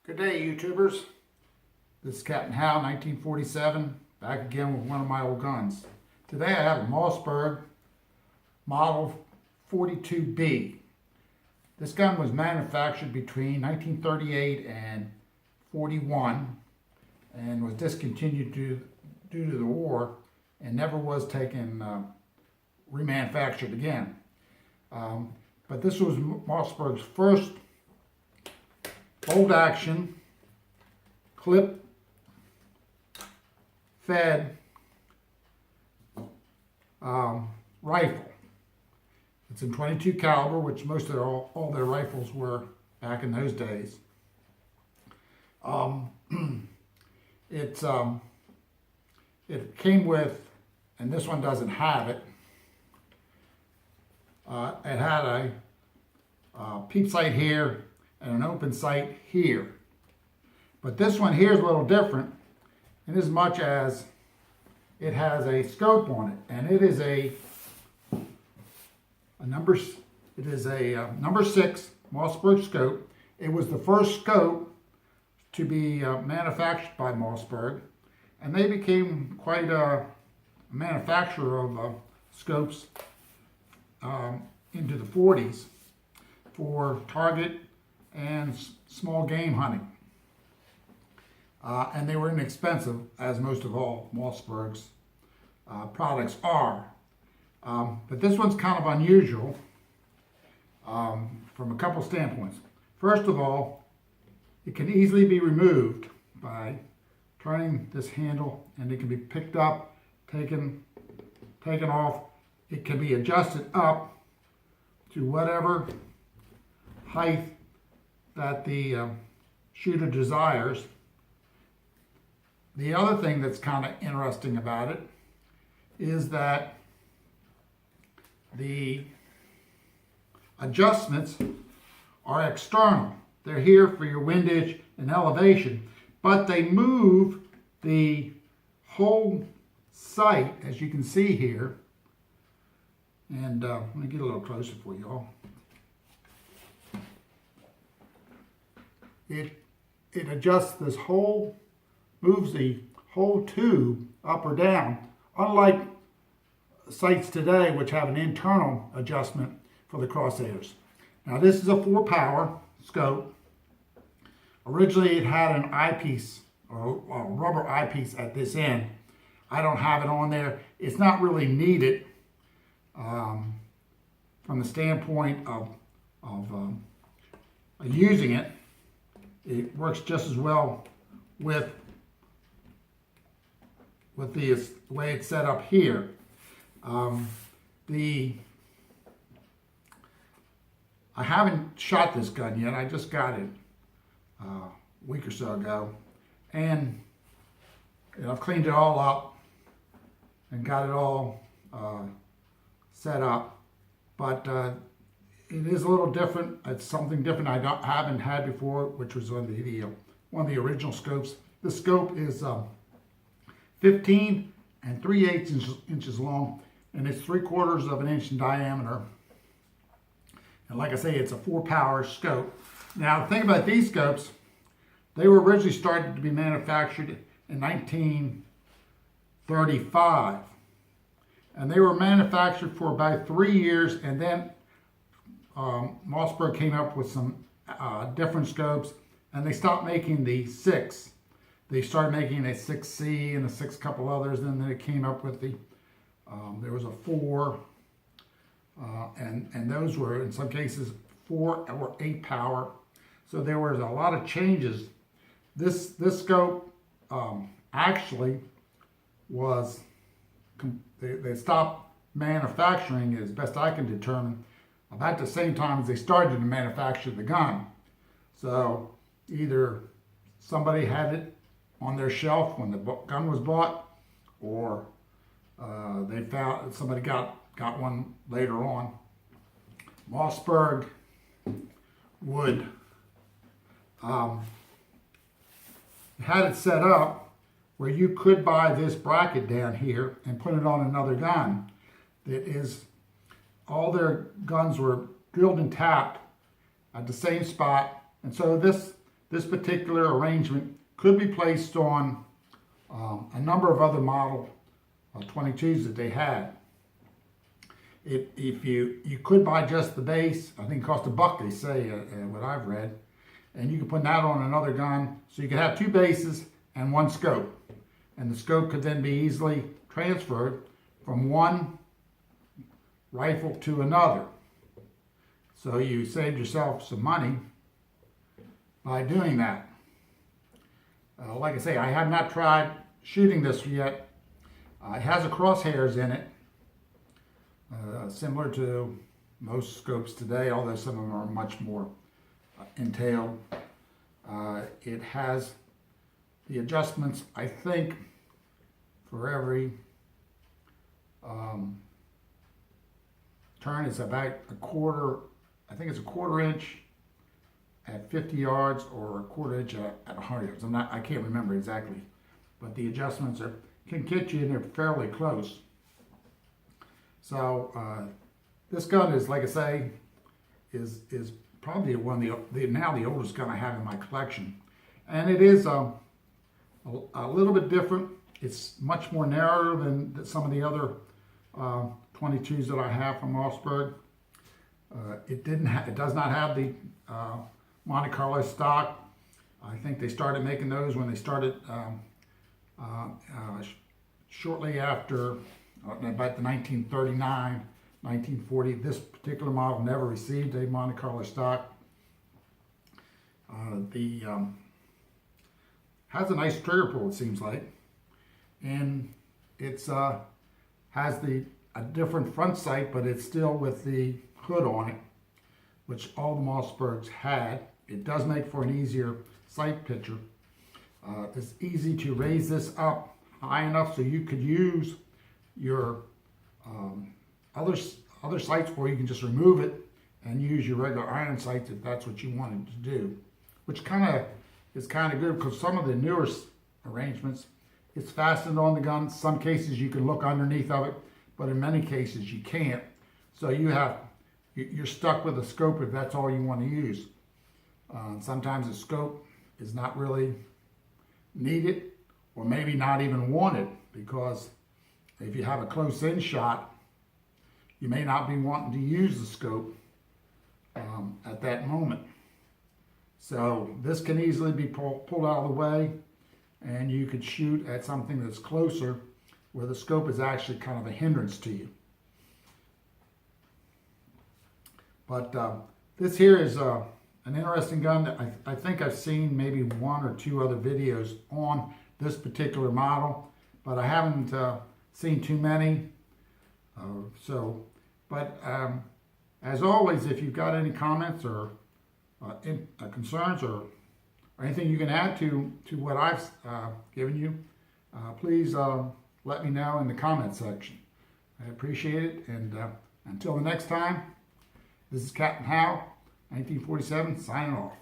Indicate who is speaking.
Speaker 1: Good day, YouTubers. This is Captain Hal, 1947, back again with one of my old guns. Today I have a Mossberg Model 42B. This gun was manufactured between 1938 and 41 and was discontinued due to the war and never was taken remanufactured again. But this was Mossberg's first bolt action, clip fed rifle. It's in .22 caliber, which most of all their rifles were back in those days. It came with, and this one doesn't have it. It had a peep sight here and an open sight here. But this one here is a little different in as much as it has a scope on it, and it is a number 6 Mossberg scope. It was the first scope to be manufactured by Mossberg, and they became quite a manufacturer of scopes into the 40s for target and small game hunting. And they were inexpensive, as most of all Mossberg's products are. But this one's kind of unusual from a couple standpoints. First of all, it can easily be removed by turning this handle, and it can be picked up, taken off. It can be adjusted up to whatever height that the shooter desires. The other thing that's kind of interesting about it is that the adjustments are external. They're here for your windage and elevation, but they move the whole sight, as you can see here. And let me get a little closer for you all. It adjusts this whole, moves the whole tube up or down, unlike sights today which have an internal adjustment for the crosshairs. Now this is a 4-power scope. Originally it had an eyepiece, or a rubber eyepiece at this end. I don't have it on there. It's not really needed from the standpoint of using it. It works just as well with the way it's set up here. I haven't shot this gun yet. I just got it a week or so ago, and I've cleaned it all up and got it all set up. But it is a little different. It's something different I haven't had before, which was on one of the original scopes. The scope is 15 3/8 inches long, and it's 3/4 of an inch in diameter. And like I say, it's a 4-power scope. Now, the thing about these scopes, they were originally started to be manufactured in 1935. And they were manufactured for about 3 years, and then Mossberg came up with some different scopes, and they stopped making the 6. They started making a 6C and a 6 couple others, and then they came up with there was a 4, and those were in some cases 4 or 8 power. So there was a lot of changes. This scope actually was, they stopped manufacturing, as best I can determine, about the same time as they started to manufacture the gun. So either somebody had it on their shelf when the gun was bought, or they found somebody got one later on. Mossberg would had it set up where you could buy this bracket down here and put it on another gun. That is, all their guns were drilled and tapped at the same spot, and so this this particular arrangement could be placed on a number of other model 22s that they had. If you could buy just the base, I think it cost $1, they say, what I've read, and you could put that on another gun, so you could have 2 bases and 1 scope, and the scope could then be easily transferred from one rifle to another. So you saved yourself some money by doing that. Like I say, I have not tried shooting this yet. It has a crosshairs in it, similar to most scopes today, although some of them are much more entailed. It has the adjustments, I think, for every turn. It's about a quarter, I think it's a 1/4 inch at 50 yards or a 1/4 inch at 100 yards. I can't remember exactly, but the adjustments can get you in there fairly close. So this gun is, like I say, is probably one of now the oldest gun I have in my collection, and it is a little bit different. It's much more narrow than some of the other 22s that I have from Mossberg. It does not have the Monte Carlo stock. I think they started making those when they started shortly after about the 1939, 1940. This particular model never received a Monte Carlo stock. Has a nice trigger pull, it seems like, and it's has a different front sight, but it's still with the hood on it, which all the Mossbergs had. It does make for an easier sight picture. It's easy to raise this up high enough so you could use your other sights, or you can just remove it and use your regular iron sights if that's what you wanted to do, which is kind of good, because some of the newer arrangements, it's fastened on the gun. In some cases you can look underneath of it, but in many cases you can't. So you're stuck with a scope if that's all you want to use. Sometimes a scope is not really needed, or maybe not even wanted, because if you have a close-in shot, you may not be wanting to use the scope at that moment. So this can easily be pulled out of the way, and you could shoot at something that's closer, where the scope is actually kind of a hindrance to you. But this here is an interesting gun that I think I've seen maybe 1 or 2 other videos on this particular model, but I haven't seen too many. As always, if you've got any comments or concerns or anything you can add to what I've given you, please let me know in the comment section. I appreciate it, and until the next time, this is Captain Hal, 1947, signing off.